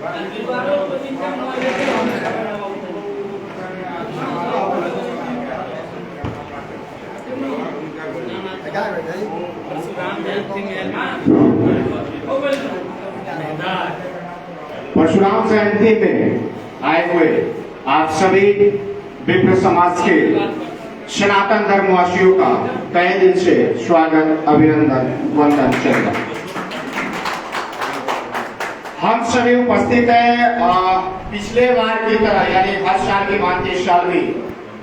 परशुराम जयंती में आए हुए आप सभी विप्र समाज के सनातन धर्मवासियों का तहे दिल से स्वागत, अभिनंदन, वंदन चलेगा। हम सभी उपस्थित हैं पिछले बार की तरह, यानी हर साल की भांति इस साल भी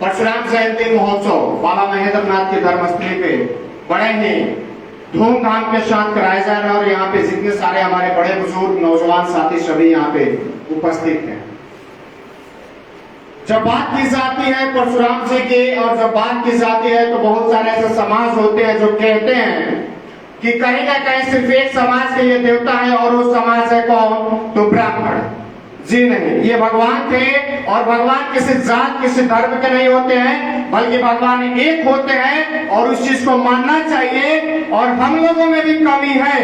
परशुराम जयंती महोत्सव बाबा महेंद्रनाथ की धर्मस्थली पे बड़े ही धूमधाम के साथ कराया जा रहा है और यहाँ पे जितने सारे हमारे बड़े बुजुर्ग नौजवान साथी सभी यहाँ पे उपस्थित हैं। जब बात की जाती है परशुराम जी की और जब बात की जाती है तो बहुत सारे ऐसे समाज होते हैं जो कहते हैं कि कहीं ना कहीं सिर्फ एक समाज के ये देवता है और वो समाज है कौन? तो ब्राह्मण। जी नहीं, ये भगवान थे और भगवान किसी जात किसी धर्म के नहीं होते हैं, बल्कि भगवान एक होते हैं और उस चीज को मानना चाहिए। और हम लोगों में भी कमी है,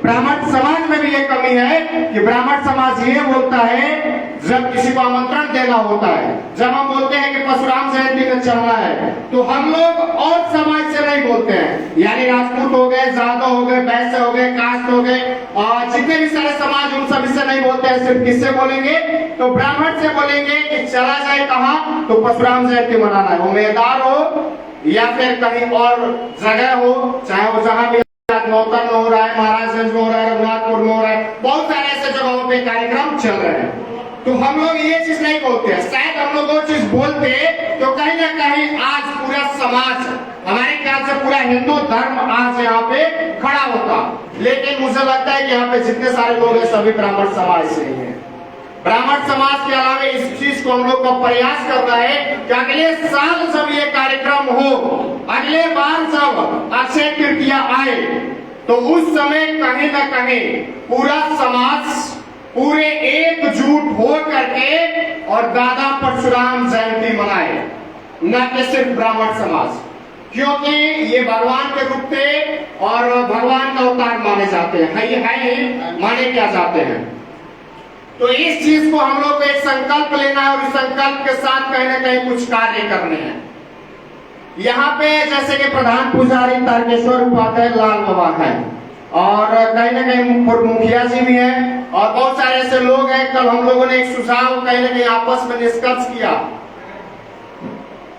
ब्राह्मण समाज में भी ये कमी है कि ब्राह्मण समाज ये बोलता है जब किसी को आमंत्रण देना होता है, जब हम बोलते हैं कि परशुराम जयंती में चलना है, तो हम लोग और समाज से नहीं बोलते हैं, यानी राजपूत हो गए, जादव हो गए, वैश्य हो गए, कास्ट हो गए और जितने भी सारे समाज उन सभी से नहीं बोलते हैं। सिर्फ किससे बोलेंगे? तो ब्राह्मण से बोलेंगे कि चला जाए कहाँ? तो परशुराम जयंती मनाना है, वो मेदार हो या फिर कहीं और जगह हो, चाहे वो जहां भी नौतन में हो रहा है, महाराजगंज में हो रहा है, रघुनाथपुर में हो रहा है, बहुत सारे ऐसे जगहों पे कार्यक्रम चल रहे हैं। तो हम लोग ये चीज नहीं बोलते हैं। शायद हम लोग वो चीज बोलते तो कहीं ना कहीं आज पूरा समाज, हमारे ख्याल से पूरा हिंदू धर्म आज यहाँ पे खड़ा होता। लेकिन मुझे लगता है कि यहाँ पे जितने सारे लोग हैं सभी ब्राह्मण समाज से ही हैं। ब्राह्मण समाज के अलावा इस चीज को हम लोग को प्रयास करना है कि अगले साल जब ये कार्यक्रम हो, अगले बार जब अक्षय तृतीया आए, तो उस समय कहीं ना कहीं पूरा समाज पूरे एकजुट हो करके और दादा परशुराम जयंती मनाए, न कि सिर्फ ब्राह्मण समाज, क्योंकि ये भगवान के रूप थे और भगवान का अवतार माने जाते हैं, है माने क्या जाते हैं। तो इस चीज को हम लोग को एक संकल्प लेना है और इस संकल्प के साथ कहीं ना कहीं कुछ कार्य करने हैं। यहाँ पे जैसे कि प्रधान पुजारी तारकेश्वर उपाध्याय लाल बाबा है और कहीं ना कहीं मुखिया जी भी हैं और बहुत सारे ऐसे लोग हैं। कल हम लोगों ने एक सुझाव कहीं ना कहीं आपस में निष्कर्ष किया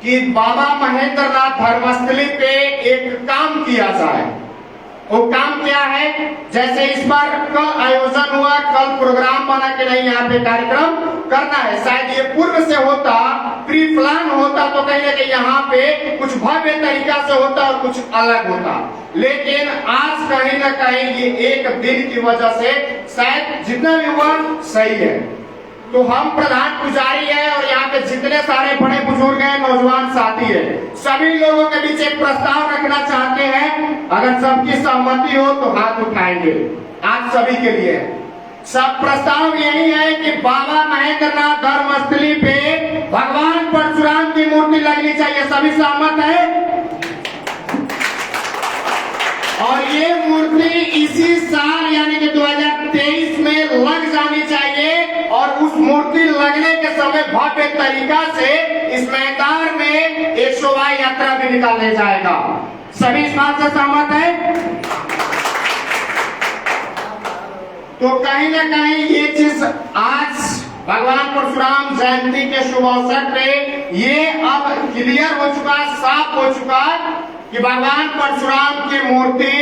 कि बाबा महेंद्रनाथ धर्मस्थली पे एक काम किया जाए। वो काम क्या है? जैसे इस बार कल आयोजन हुआ, कल प्रोग्राम बना के नहीं यहाँ पे कार्यक्रम करना है, शायद ये पूर्व से होता, प्री प्लान होता तो कहीं ना कहीं यहाँ पे कुछ भव्य तरीका से होता और कुछ अलग होता। लेकिन आज कहीं ना कहीं ये एक दिन की वजह से शायद जितना भी हुआ सही है। तो हम प्रधान पुजारी है और यहाँ पे जितने सारे बड़े बुजुर्ग हैं, नौजवान साथी है, सभी लोगों के बीच एक प्रस्ताव रखना चाहते हैं। अगर सबकी सहमति हो तो हाथ उठाएंगे आप सभी के लिए। सब प्रस्ताव यही है कि बाबा महेंद्रनाथ धर्मस्थली पे भगवान परशुराम की मूर्ति लगनी चाहिए। सभी सहमत है? और ये मूर्ति इसी साल यानी कि 2023 में लग जानी चाहिए और उस मूर्ति लगने के समय भव्य तरीका से इस मैदान में एक शोभा यात्रा भी निकालने जाएगा। सभी इस बात से सहमत है? तो कहीं ना कहीं ये चीज आज भगवान परशुराम जयंती के शुभ अवसर पे ये अब क्लियर हो चुका, साफ हो चुका कि भगवान परशुराम की मूर्ति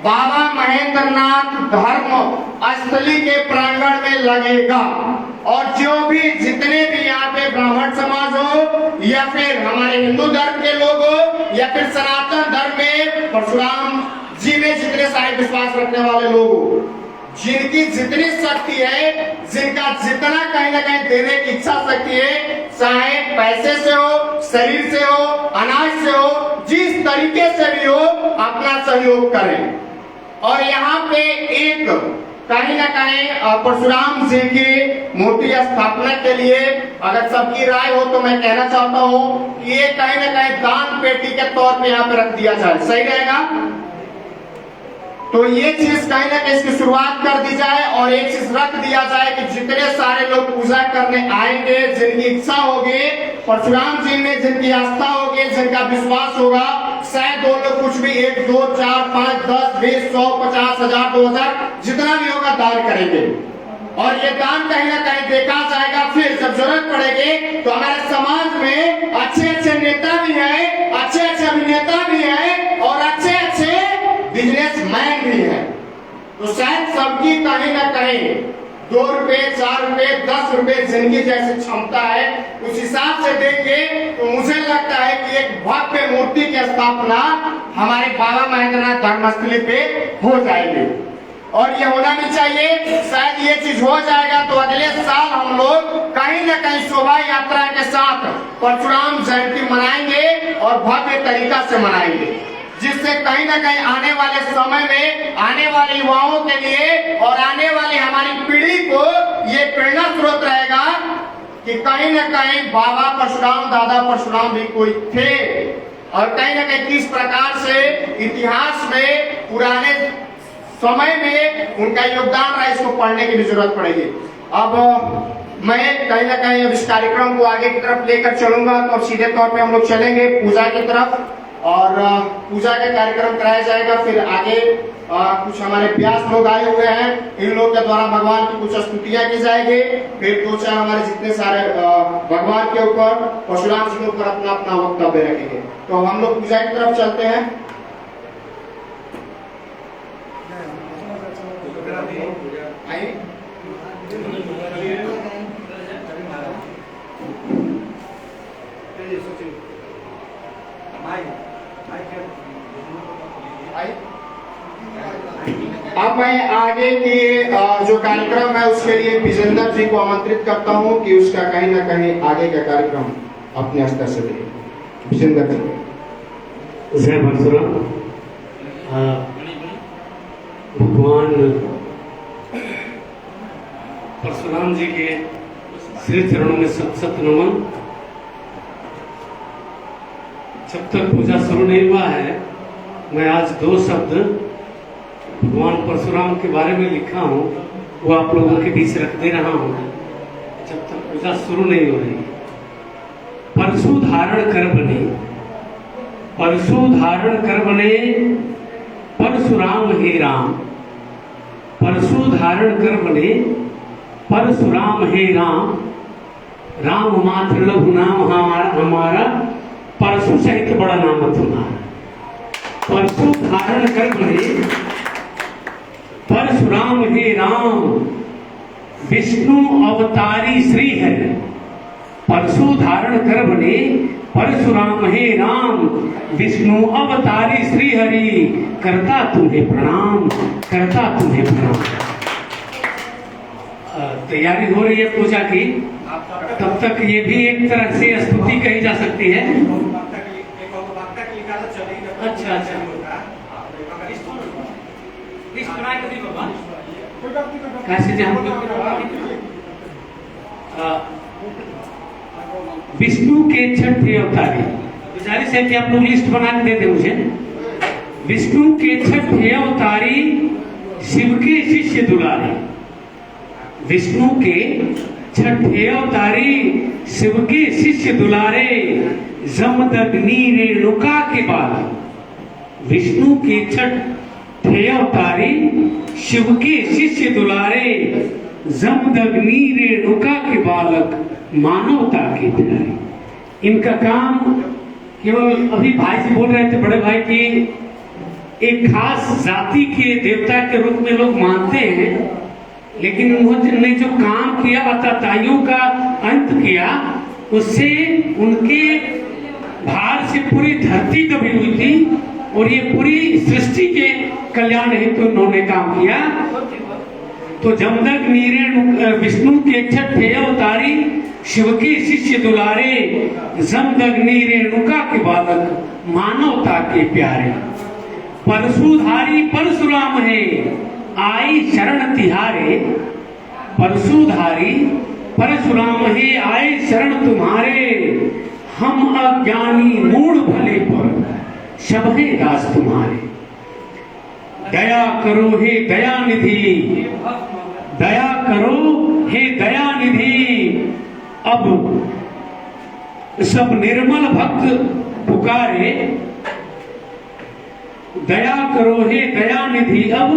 बाबा महेंद्रनाथ धर्मस्थली के प्रांगण में लगेगा। और जो भी जितने भी यहाँ पे ब्राह्मण समाज हो या फिर हमारे हिंदू धर्म के लोग हो या फिर सनातन धर्म में परशुराम जी में जितने सारे विश्वास रखने वाले लोग हो, जिनकी जितनी शक्ति है, जिनका जितना कहीं ना कहीं देने की इच्छा शक्ति है, चाहे पैसे से हो, शरीर से हो, अनाज से हो, जिस तरीके से भी हो, अपना सहयोग करें। और यहाँ पे एक कहीं ना कहीं परशुराम जी की मूर्ति स्थापना के लिए अगर सबकी राय हो तो मैं कहना चाहता हूँ कि ये कहीं ना कहीं दान पेटी के तौर पे यहाँ पे रख दिया जाए, सही रहेगा? तो ये चीज कहीं ना कहीं इसकी शुरुआत कर दी जाए और एक चीज रख दिया जाए कि जितने सारे लोग पूजा करने आएंगे, जिनकी इच्छा होगी, परशुराम जी में जिनकी आस्था होगी, जिनका विश्वास होगा, शायद वो लोग कुछ भी 1, 2, 4, 5, 10, 20, 100, 50, 1000, 2000 जितना भी होगा दान करेंगे। और ये दान कहीं ना कहीं देखा जाएगा। फिर जब जरूरत पड़ेगी तो हमारे समाज में अच्छे अच्छे नेता भी है, अच्छे अच्छे अभिनेता भी है और अच्छे अच्छे बिजनेसमैन भी है। तो शायद सबकी कहीं ना कहीं 2 रुपए, 4 रुपए, 10 रुपए जिनकी जैसी क्षमता है उस हिसाब से देंगे तो मुझे लगता है कि एक भव्य मूर्ति की स्थापना हमारे बाबा महेंद्रनाथ धर्मस्थली पे हो जाएगी और ये होना भी चाहिए। शायद ये चीज हो जाएगा तो अगले साल हम लोग कहीं ना कहीं शोभा यात्रा के साथ परशुराम जयंती मनाएंगे और भव्य तरीका से मनाएंगे, जिससे कहीं ना कहीं आने वाले समय में आने वाले युवाओं के लिए और आने वाली हमारी पीढ़ी को ये प्रेरणा स्रोत रहेगा कि कहीं ना कहीं बाबा परशुराम, दादा परशुराम भी कोई थे और कहीं ना कहीं किस प्रकार से इतिहास में पुराने समय में उनका योगदान रहा, इसको पढ़ने की भी जरूरत पड़ेगी। अब मैं कहीं ना कहीं अब इस कार्यक्रम को आगे की तरफ लेकर चलूंगा तो सीधे तौर पे हम लोग चलेंगे पूजा की तरफ और पूजा का कार्यक्रम कराया जाएगा। फिर आगे कुछ हमारे व्यास लोग आए हुए हैं, इन लोग के द्वारा भगवान की कुछ स्तुतियां की जाएगी। फिर 2-4 हमारे जितने सारे भगवान के ऊपर, परशुराम जी के ऊपर अपना अपना वक्तव्य रखेंगे। तो हम लोग पूजा की तरफ चलते हैं। अब मैं आगे की जो कार्यक्रम है उसके लिए विजेंद्र जी को आमंत्रित करता हूं कि उसका कहीं ना कहीं आगे का कार्यक्रम अपने स्तर से दे। विजेंद्र जी। जय परशुराम। भगवान परशुराम जी के श्री चरणों में सत सत नमन। जब तक पूजा शुरू नहीं हुआ है मैं आज 2 शब्द भगवान परशुराम के बारे में लिखा हूँ वो आप लोगों के बीच रख दे रहा हूँ जब तक पूजा शुरू नहीं हो रही। परशु धारण कर बने, परशु धारण कर बने, परशुराम हे राम। परशु धारण कर बने, परशुराम हे राम। राम मात्र लघु नाम हमारा, परशु सहित बड़ा नाम तुम्हारा। परशु धारण कर बने, परशुराम हे राम। विष्णु अवतारी श्री है। परशु धारण कर बने, परशुराम हे राम। विष्णु अवतारी श्री हरि। करता तुम्हें प्रणाम, करता तुम्हें प्रणाम। तैयारी हो रही है पूजा की, तब तक ये भी एक तरह से स्तुति कही जा सकती है। अच्छा अच्छा विष्णु के 6 अवतारी। गुजारिश है कि आप लोग लिस्ट बना के दे दें मुझे। विष्णु के 6 अवतारी, शिव के शिष्य दुलारे। विष्णु के 6 अवतारी, शिव के शिष्य दुलारे। जमदग्नि रेणुका के बालक। विष्णु के 6 अवतारी, शिव के शिष्य दुलारे। जमदग्नि रेणुका के बालक, मानवता के प्यारे। इनका काम केवल अभी भाई से बोल रहे थे बड़े भाई की एक खास जाति के देवता के रूप में लोग मानते हैं, लेकिन उन्होंने जो काम किया अताताइयों का अंत किया उससे उनके भार से पूरी धरती दबी हुई थी और ये पूरी सृष्टि के कल्याण हेतु उन्होंने काम किया। तो जमदग्नि विष्णु के 6 अवतारी, शिव के शिष्य दुलारे। जमदग्नि रेणुका के बालक, मानवता के प्यारे। परशुधारी परशुराम है, आई शरण तिहारे। परशुधारी परशुराम है, आए शरण तुम्हारे। हम अज्ञानी मूढ़ भले पर, शबहे दास तुम्हारे। दया करो हे दयानिधि, दया करो हे दयानिधि। अब सब निर्मल भक्त पुकारे, दया करो हे दयानिधि। अब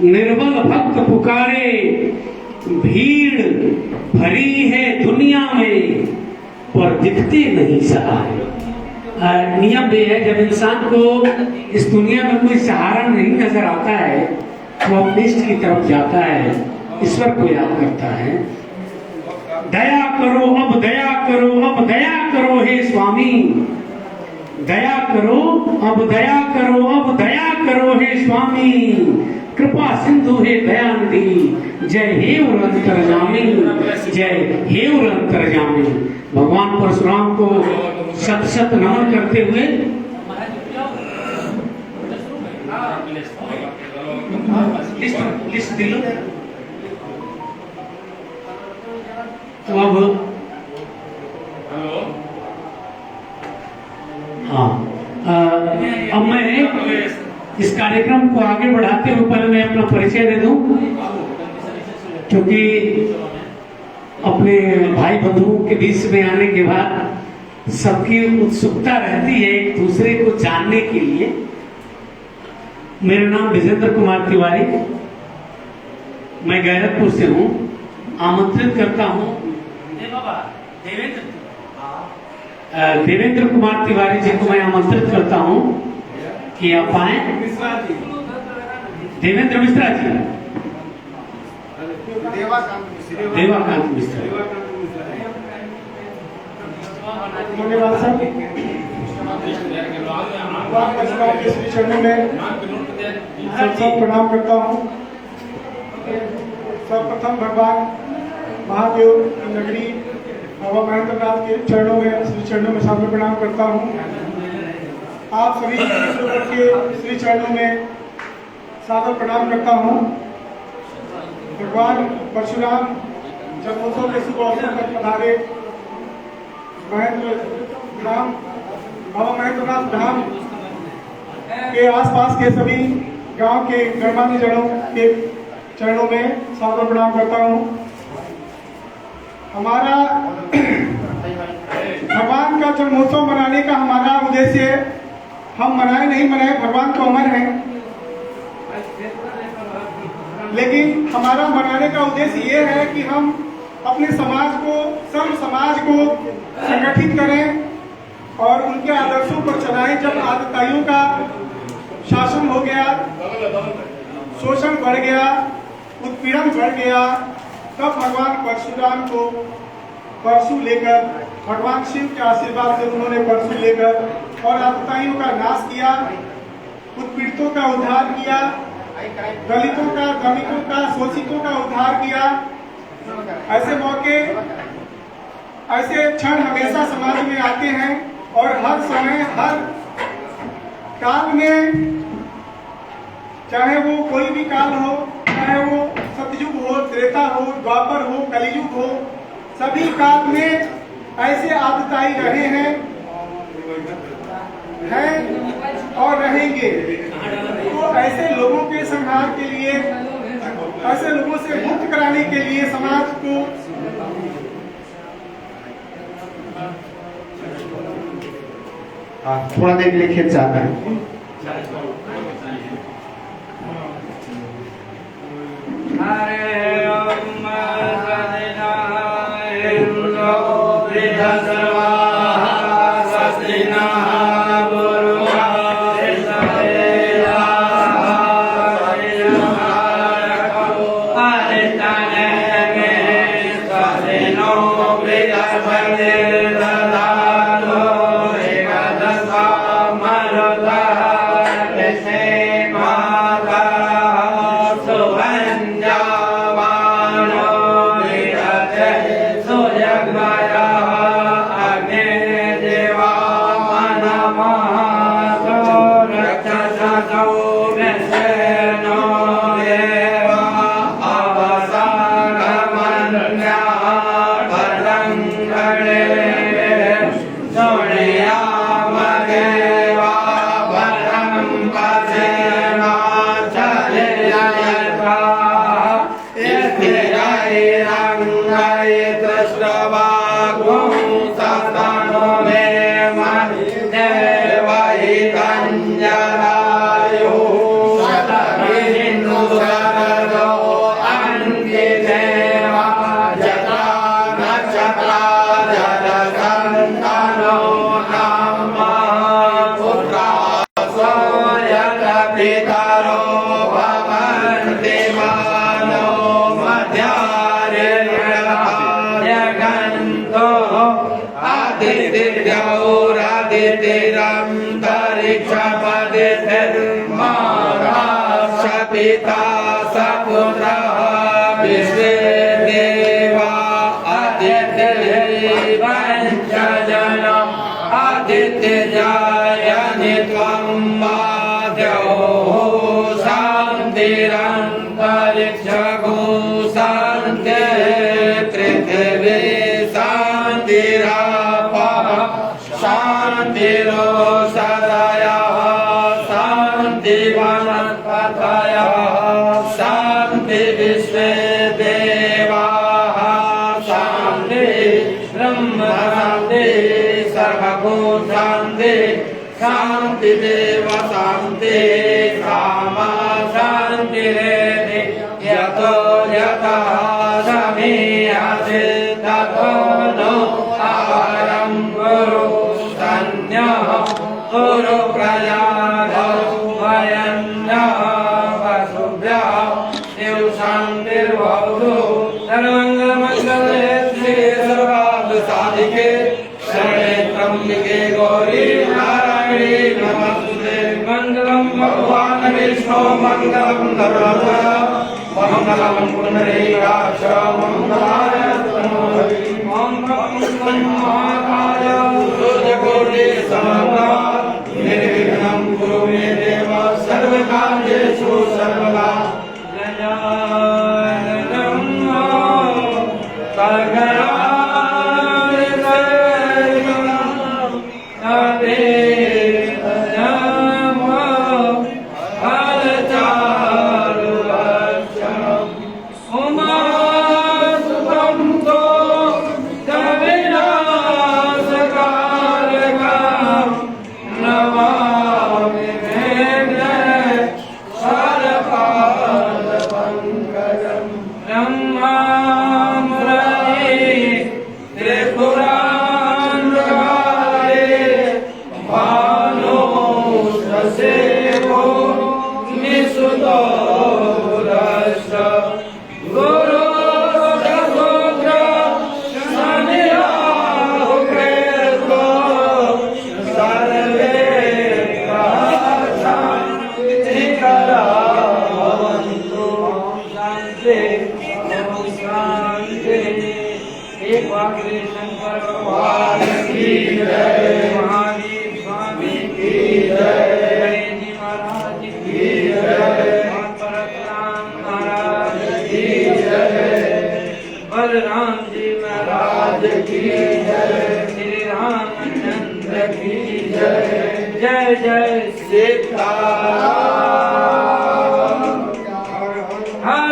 निर्मल भक्त पुकारे, भीड़ भरी है दुनिया में पर दिखते नहीं सहारे। नियम ये है, जब इंसान को इस दुनिया में कोई सहारा नहीं नजर आता है तो वो अपने इष्ट की तरफ जाता है, ईश्वर को याद करता है। दया करो अब दया करो, अब दया करो हे स्वामी, दया करो अब दया करो, अब दया करो हे स्वामी। कृपा सिंधु हे दयानिधि, जय हे अंतर्यामी, जय हे अंतर्यामी। भगवान परशुराम को शत शत नमन करते हुए लिस्ट दिलो। तो अब मैं इस कार्यक्रम को आगे बढ़ाते हुए पहले मैं अपना परिचय दे दूं, क्योंकि अपने भाई बंधुओं के बीच में आने के बाद सबकी उत्सुकता रहती है एक दूसरे को जानने के लिए। मेरा नाम विजेंद्र कुमार तिवारी, मैं गैरतपुर से हूँ। आमंत्रित करता हूँ देवेंद्र कुमार तिवारी जी को मैं आमंत्रित करता हूँ कि आप आए। देवेंद्र मिश्रा जी, देवाकांत मिश्रा। श्री चरणों में सब प्रणाम करता हूँ। सर्वप्रथम भगवान महादेव की नगरी बाबा महेंद्रनाथ के चरणों में, श्री चरणों में सादर प्रणाम करता हूँ। आप सभी के श्री चरणों में सादर प्रणाम करता हूँ। भगवान परशुराम जन्मोत्सव के शुभ अवसर पर पधारे धाम, बाबा महेंद्रनाथ धाम के आसपास के सभी गांव के गणमान्य जनों के चरणों में सादर प्रणाम करता हूँ। हमारा भगवान का जन्मोत्सव मनाने का हमारा उद्देश्य, हम मनाए नहीं मनाए भगवान तो अमर है, लेकिन हमारा मनाने का उद्देश्य ये है कि हम अपने समाज को, सर्व समाज को संगठित करें और उनके आदर्शों पर चलाएं। जब आतताइयों का शासन हो गया, शोषण बढ़ गया, उत्पीड़न बढ़ गया, तब भगवान परशुराम को परशु लेकर, भगवान शिव के आशीर्वाद से उन्होंने परशु लेकर और आतताइयों का नाश किया, उत्पीड़ितों का उद्धार किया, दलितों का, धनिकों का, शोषितों का उद्धार किया। ऐसे मौके, ऐसे क्षण हमेशा समाज में आते हैं और हर समय, हर काल में, चाहे वो कोई भी काल हो, चाहे वो सतयुग हो, त्रेता हो, द्वापर हो, कलियुग हो, सभी काल में ऐसे आतताई रहे हैं और रहेंगे। तो ऐसे लोगों के संहार के लिए, ऐसे लोगों से मुक्त कराने के लिए समाज को थोड़ा देर के लिए खिंच जाता है। Maha यगन्तो आदित्यौरादित्यैरन्तरिक्षपदितिर्माराशपिता सपुत्रः विश्वे देवा आदित्यैवञ्चजन आदित्यजायनि त्वं माद्योः शान्तिरन्तरिक्षगो शान्ति पृथिवी शान्तिरापः शान्तिरोषधयः शान्तिवनस्पतयः शान्ति विश्वे देवाः शान्ति ब्रह्म शान्ति सर्वभू शान्ति शान्ति देव शान्ति कामा शान्तिरेति यतो यतः समीयते ततो नो अपरं गुरु सन्न्यः गुरु प्रयागो वयन्नः वसुभ्यः शिव शान्तिर्भवतु सर्वमङ्गलमङ्गले श्री सर्वार्थसाधिके शरणे त्र्यम्बके गौरी नारायणी नमस्ते मंगलम भगवान विष्णु मंगलम गरुड़ध्वज मंगलम पुंडरीकाक्ष मंगलाय ओम मंगलम महाकाय सूर्यकोटि समप्रभा निर्विघ्नं कुरु मे देव सर्वकार्येषु सर्वदा गजाननं शंकर भगवान की जय महावीर स्वामी की जय जी महाराज की जय परशुराम महाराज की जय बलराम जी महाराज की जय श्री रामचंद्र की जय जय जय सीताराम हर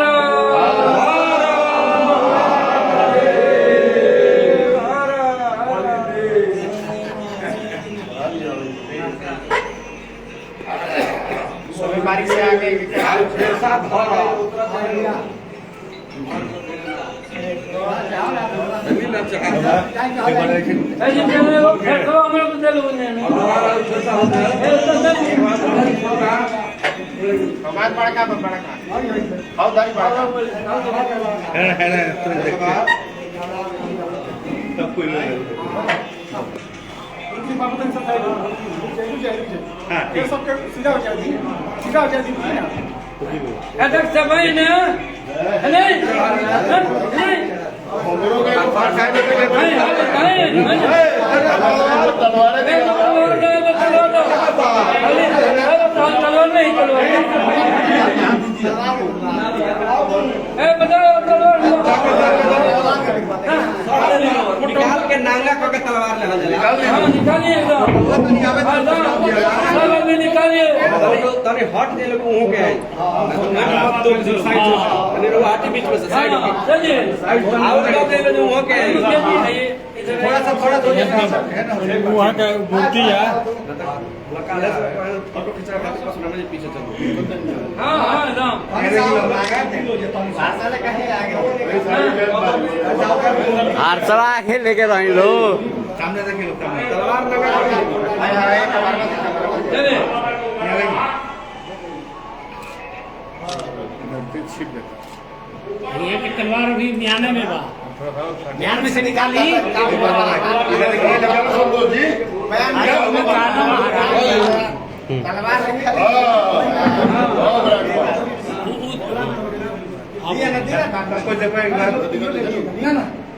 बीमारी से आगे अध्यक्ष सभाई ने नहीं निकाल के नांगा करके तलवार लेना निकालिए निकालिए तने हट दे लोग हो के आई मत तो साइड तने रो आटी बीच में से साइड चलिए और का दे लो हो के थोड़ा सा थोड़ा दो वहाँ का घूमती है फोटो खींचना खातिर पास में पीछे चलो हाँ हाँ राम आरसला खेल लेके रही लो सामने देखे लो तलवार लगा चलिए ये की तलवार अभी म्यान में बा, म्यान में से निकाली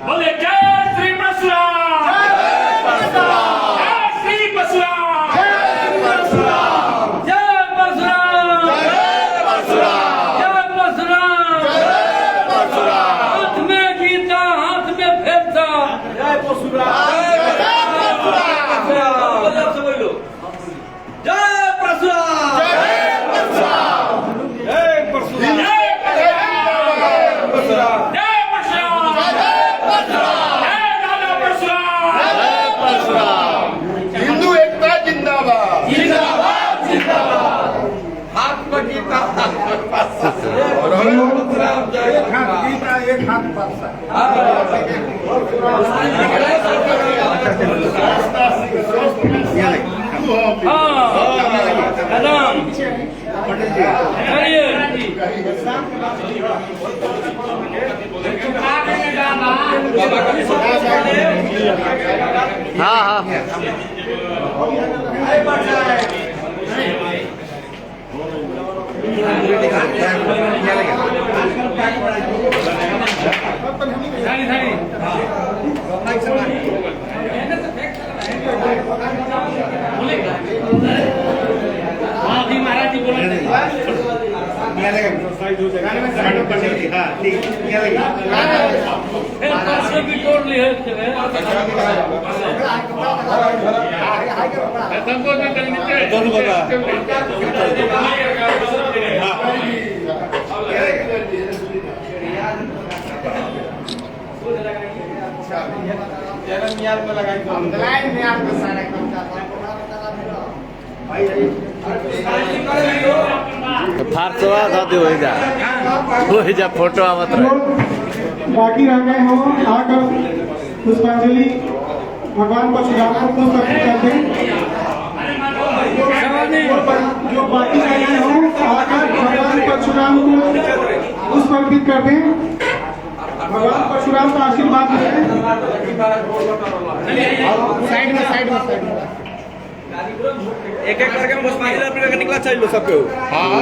बोले जय श्री परशुराम, जय श्री परशुराम, जय परशुराम, जय परशुराम, हाथ में गीता हाथ में फेरता, जय परशुराम, जय परशुराम, हिंदू एकता जिंदाबाद, जिंदाबाद जिंदाबाद। हाथ में गीता गीता एक हाथ हाँ हाँ महाराज जी बोले भी तोड़ लिए फारसवा जाते हो जा फोटो आवत रहे। बाकी रह गए हो आकर पुष्पांजलि भगवान परशुराम को पुष्प अर्पित कर दें। जो बाकी रह गए हो आकर भगवान परशुराम को पुष्प अर्पित कर दें। भगवान परशुराम का आशीर्वाद लें। साइड में एक एक करके पुष्पांजलि अर्पित करके निकला चाहिए सबको। हाँ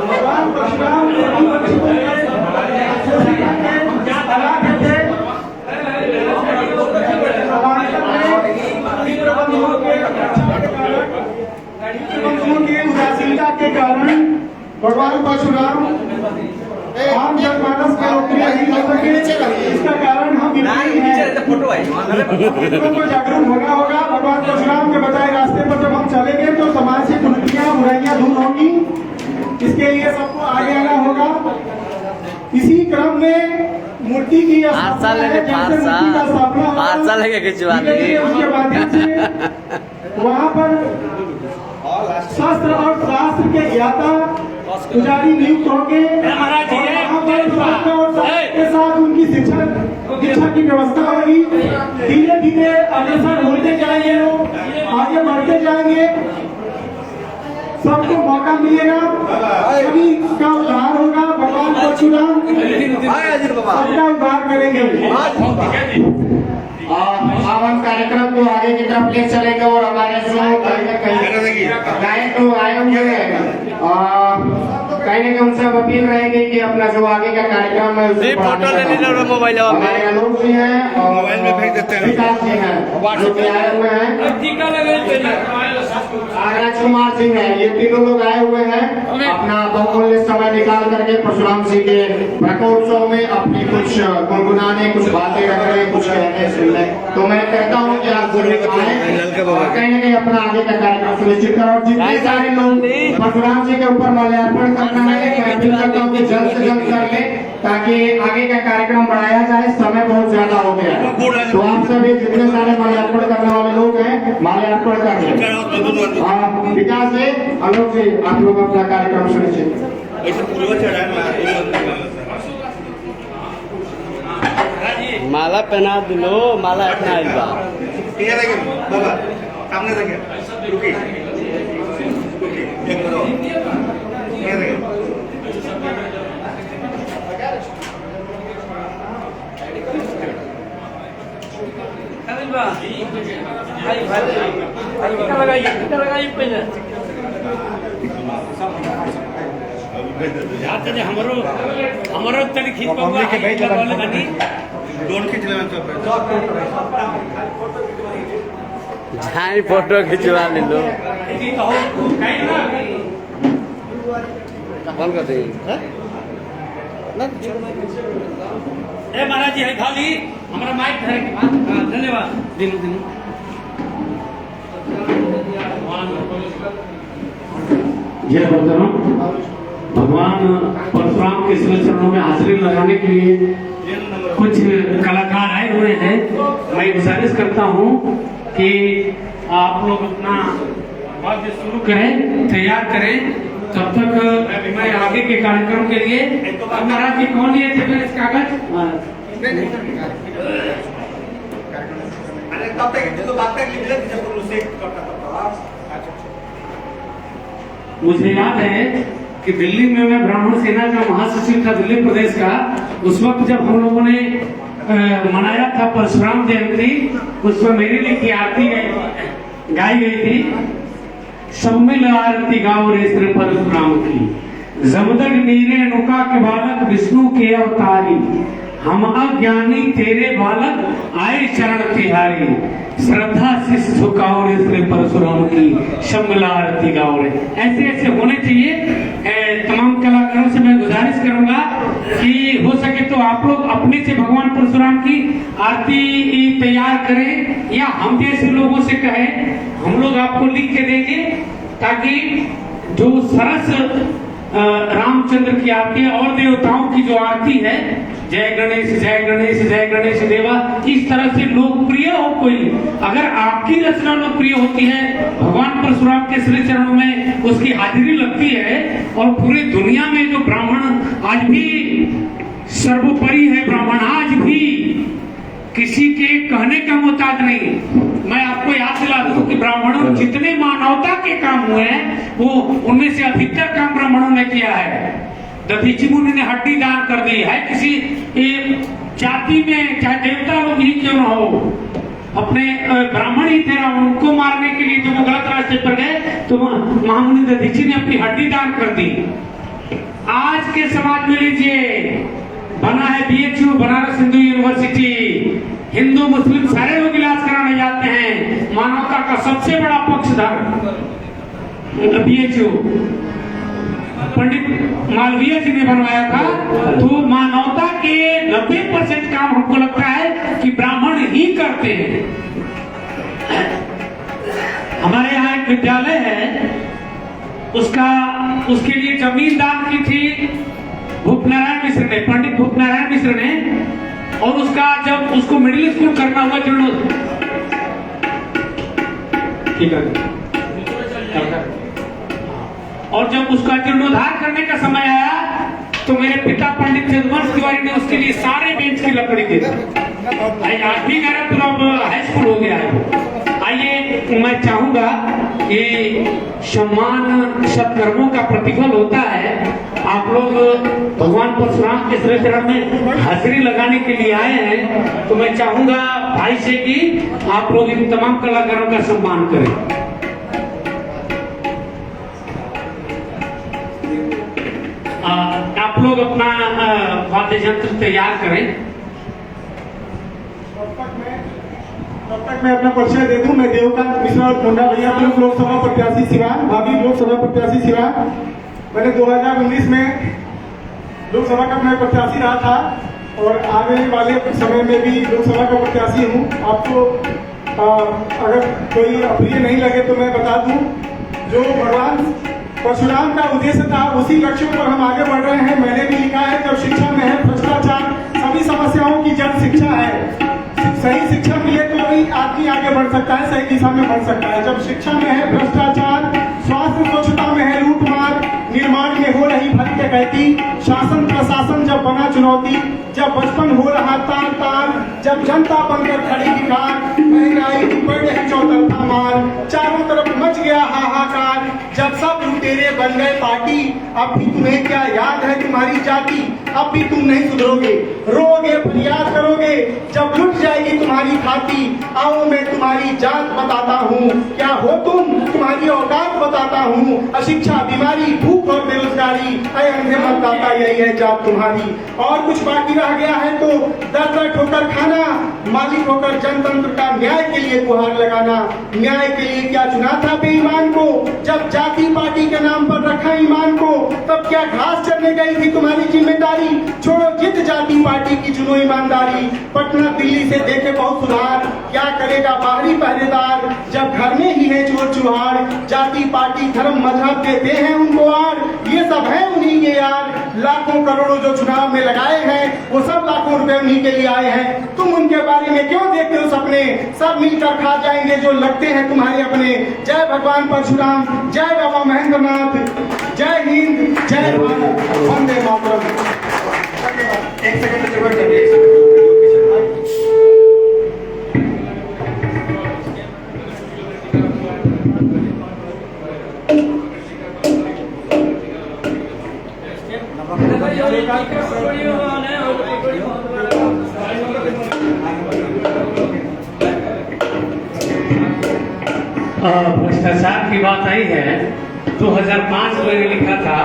भगवान परशुराम की उदासीनता के कारण भगवान परशुराम आम जनमानस में लोकप्रिय नहीं हो सके। इसका कारण हम फोटो है को जागरूक होना होगा। भगवान परशुराम के बताए रास्ते पर जब हम चलेंगे तो समाज से कुरीतियां बुराइयां दूर होंगी। इसके लिए सबको आगे आना होगा। इसी क्रम में मूर्ति की फारसा लेके खिंचवा उसके माध्यम से वहाँ पर शास्त्र और शास्त्र के ज्ञाता पुजारी नियुक्त होंगे। के साथ उनकी शिक्षा की व्यवस्था होगी। धीरे धीरे अग्रसर होते जाएंगे, लोग आगे बढ़ते जाएंगे, सबको मौका मिलेगा, सभी का उद्धार होगा। भगवान परशुराम सबका उद्धार करेंगे। पावन कार्यक्रम को आगे की तरफ ले चलेंगे और हमारे जो गायक लोग आए हुए हैं कहीं ना कहीं उनसे अपील रहेगी कि अपना जो आगे का कार्यक्रम है उसे फोटो ले लीजिए मोबाइल हमारे आलोक जी हैं और मोबाइल में भेज देते हैं विकास जी हैं जो कि आए हुए हैं। राजकुमार सिंह है, ये तीनों लोग आए हुए हैं अपना बहुमूल्य समय निकाल करके परशुराम जी के प्रकोत्सव में अपनी कुछ गुनगुनाने, कुछ बातें रखने, कुछ कहने सुनने। तो मैं कहता हूँ कि आप जरूर आए, कहीं न कहीं अपना आगे का कार्यक्रम सुनिश्चित करो। और जितने सारे लोग परशुराम जी के ऊपर माल्यार्पण करना है मैं अपील करता हूँ कि जल्द से जल्द कर ले ताकि आगे का कार्यक्रम बढ़ाया जाए। समय बहुत ज्यादा हो गया है, तो आप सभी जितने सारे माल्यार्पण करने वाले लोग हैं माल्यार्पण कर ले। विकास जी, आलोक जी, आप लोग अपना कार्यक्रम सुनिश्चित। माला पहना दिलो, माला अपना सामने देखिए kita लगाइए पहले जाते थे हमारो तनी खींच पाऊंगा वाले बनी दोन खींच लेना झाई फोटो खिंचवा ले लो कौन करते हैं ए महाराज जी है खाली हमारा माइक धरे के बाद धन्यवाद दिनों दिनों जय बलराम भगवान परशुराम के शिव चरणों में हाजिरी लगाने के लिए कुछ कलाकार आए हुए हैं। मैं गुजारिश करता हूं कि आप लोग अपना वाद्य शुरू करें, तैयार करें। तब तक मैं आगे के कार्यक्रम के लिए महाराज जी कौन लिए थे इस कागज मुझे याद है कि दिल्ली में मैं ब्राह्मण सेना का महासचिव था दिल्ली प्रदेश का। उस वक्त जब हम लोगों ने मनाया था परशुराम जयंती, उसमें मेरी लिखी आरती गाई गई थी। सम्मिल आरती गाओ रे श्री परशुराम की, जमदग नीरे नुका के बालक विष्णु के अवतारी, हम अज्ञानी तेरे बालक आए चरण तिहारी, श्रद्धा शिष झुकाओ रे श्री परशुराम की, सम्मिल आरती गाओ रे। ऐसे ऐसे होने चाहिए। तमाम कलाकारों से मैं गुजारिश करूंगा कि हो सके तो आप लोग अपने से भगवान परशुराम की आरती तैयार करें या हम जैसे लोगों से कहें, हम लोग आपको लिख के देंगे ताकि जो सरस रामचंद्र की आरती और देवताओं की जो आरती है, जय गणेश जय गणेश जय गणेश देवा, इस तरह से लोकप्रिय हो कोई। अगर आपकी रचना लोकप्रिय होती है, भगवान परशुराम के श्री चरणों में उसकी हाजिरी लगती है और पूरी दुनिया में जो ब्राह्मण आज भी सर्वोपरि है, ब्राह्मण आज भी किसी के कहने का मोहताज नहीं। मैं आपको याद दिला दूं कि ब्राह्मणों जितने मानवता के काम हुए हैं, वो उनमें से अधिकतर काम ब्राह्मणों ने किया है। दधीची मुनि ने हड्डी दान कर दी है। किसी जाति में चाहे देवता लोग ही क्यों ना हो, अपने ब्राह्मण ही थे, उनको मारने के लिए जो वो गलत रास्ते पर गए तो महामुनि दधीची ने अपनी हड्डी दान कर दी। आज के समाज में लीजिए, बना है BHU बनारस हिंदू यूनिवर्सिटी, हिंदू मुस्लिम सारे लोग इलाज कराने जाते हैं। मानवता का सबसे बड़ा पक्षधर BHU पंडित मालवीय जी ने बनवाया था। तो मानवता के 90% काम हमको लगता है कि ब्राह्मण ही करते हैं। हमारे यहाँ एक विद्यालय है, उसके लिए जमीन दान की थी भूपनारायण मिश्र ने, पंडित भूपनारायण मिश्र ने। और उसका जब उसको मिडिल स्कूल करना हुआ और जब उसका जीर्णोद्धार करने का समय आया तो मेरे पिता पंडित जगवंश तिवारी ने उसके लिए सारे बेंच की लकड़ी दे दी। आज भी मेरा पूरा हाई स्कूल हो गया है। आइए, मैं चाहूंगा कि सम्मान सत्कर्मों का प्रतिफल होता है। आप लोग भगवान परशुराम के श्री चरण में हाजिरी लगाने के लिए आए हैं, तो मैं चाहूंगा भाई से कि आप लोग इन तमाम कलाकारों का सम्मान करें। आप लोग अपना वाद्य यंत्र तैयार करें। तब तक मैं अपना परिचय दे दूं। मैं देवकांत मिश्रा और मुंडा भैया लोकसभा प्रत्याशी सिवान, भावी लोकसभा प्रत्याशी सिवान। मैंने 2019 में लोकसभा का मैं प्रत्याशी रहा था और आने वाले समय में भी लोकसभा का प्रत्याशी हूं। आपको अगर कोई अप्रिय नहीं लगे तो मैं बता दूं, जो भगवान परशुराम का उद्देश्य था उसी लक्ष्यों पर हम आगे बढ़ रहे हैं। मैंने भी लिखा है, जब शिक्षा में है भ्रष्टाचार, सभी समस्याओं की जड़ शिक्षा है। सही शिक्षा मिले तो ही आदमी आगे बढ़ सकता है, सही दिशा में बढ़ सकता है। जब शिक्षा में है भ्रष्टाचार, स्वास्थ्य स्वच्छता में है लूटमार, निर्माण में हो रही भली डकैती, शासन प्रशासन जब बना चुनौती, जब बचपन हो रहा तार तार, जब जनता बनकर खड़ी विकार, महंगाई की बढ़ रही चौतरफा मार, चारों तरफ मच गया हाहाकार, जब सब लुटेरे बन गए पार्टी, अब भी तुम्हें क्या याद है तुम्हारी जाति, अब भी तुम नहीं सुधरोगे, रोगे फरियाद करोगे जब लुट जाएगी तुम्हारी खाती। आओ मैं तुम्हारी जात बताता हूँ, क्या हो तुम तुम्हारी औकात बताता हूँ। अशिक्षा, बीमारी, भूख और बेरोजगारी, अय अंधे मतदाता यही है जात तुम्हारी। और कुछ बाकी रह गया है तो दर दर ठोकर खाना, मालिक होकर जनतंत्र का न्याय के लिए गुहार लगाना। न्याय के लिए क्या चुना था बेईमान को, जब जाति पार्टी के नाम पर रखा ईमान को, तब क्या घास चरने गई थी तुम्हारी जिम्मेदारी। छोड़ो जित जाति पार्टी की, चुनो ईमानदारी। पटना दिल्ली से देखे बहुत सुधार, क्या करेगा बाहरी पहरेदार, जब घर में ही है चोर चुहार। जाति पार्टी धर्म मजहब देते हैं उनको आड़, ये सब है उन्हीं के यार। लाखों करोड़ों जो चुनाव में लगाए हैं, वो सब लाखों रुपए उन्हीं के लिए आए हैं। तुम उनके बारे में क्यों देखते हो सपने, सब मिलकर खा जाएंगे जो लगते हैं तुम्हारे अपने। जय भगवान परशुराम, जय बाबा महेंद्र नाथ, जय हिंद, जय भारत, वंदे मातरम। एक सेकंड जरूरत है, एक सेकंड। भ्रष्टाचार की बात आई है। 2005 में मैंने लिखा था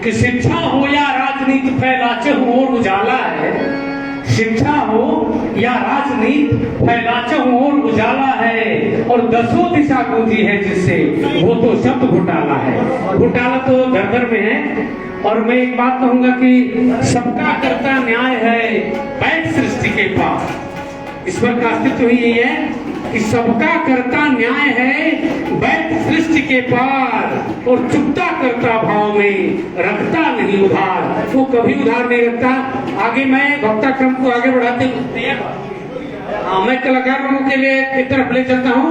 कि शिक्षा हो या राजनीति फैलाचे हो और उजाला है। शिक्षा हो या राजनीति फैलाचे हो और उजाला है, और दसों दिशा गूंजी है जिससे, वो तो शब्द घोटाला है। घोटाला तो घर घर में है। और मैं एक बात कहूंगा कि सबका कर्ता न्याय है बैठ सृष्टि के पास। ईश्वर का अस्तित्व ही यही है कि सबका कर्ता न्याय है बैठ सृष्टि के पार, और चुकता करता भाव में रखता नहीं उधार। वो कभी उधार नहीं रखता। आगे मैं वक्ता क्रम को आगे बढ़ाते मैं कलाकारों के लिए एक तरफ ले चलता हूँ।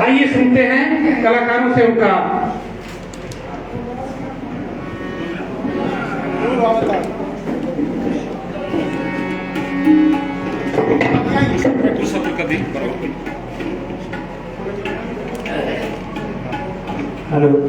आइए सुनते हैं कलाकारों से उनका हेलो।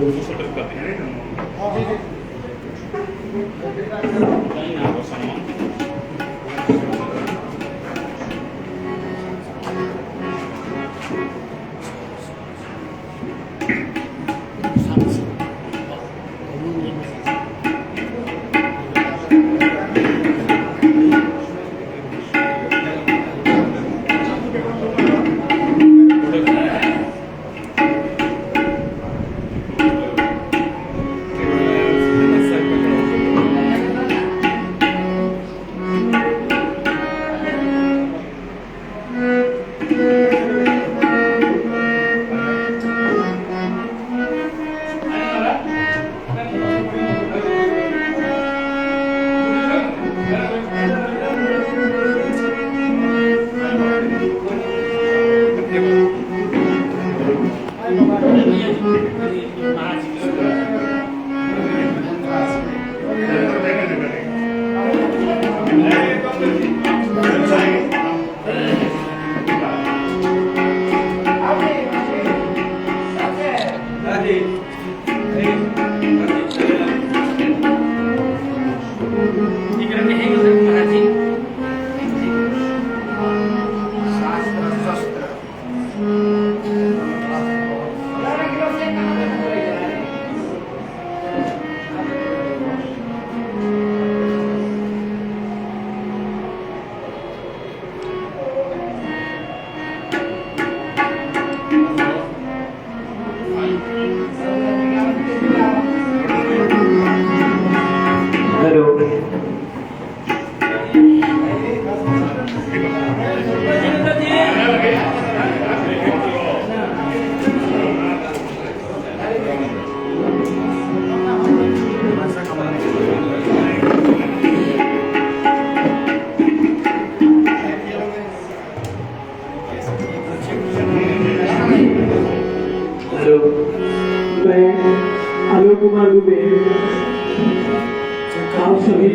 आप सभी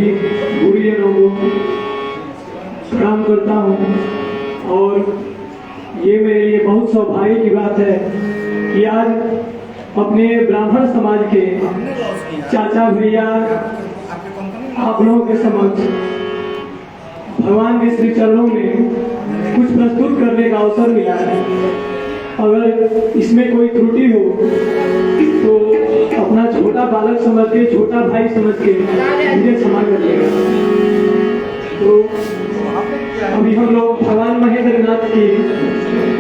गुरुजनों को प्रणाम करता हूँ। और ये मेरे लिए बहुत सौभाग्य की बात है कि आज अपने ब्राह्मण समाज के चाचा भैया आप लोगों के समक्ष भगवान के श्री चरणों में कुछ प्रस्तुत करने का अवसर मिला है। अगर इसमें कोई त्रुटि हो तो अपना छोटा बालक समझ के, छोटा भाई समझ के मुझे क्षमा करिएगा। तो अभी हम लोग भगवान महेंद्र नाथ की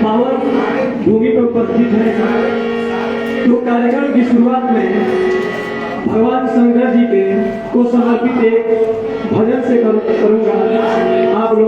पावन भूमि पर उपस्थित हैं। तो कार्यक्रम की शुरुआत में भगवान शंकर जी के को समर्पित एक भजन से करूंगा। आप लोग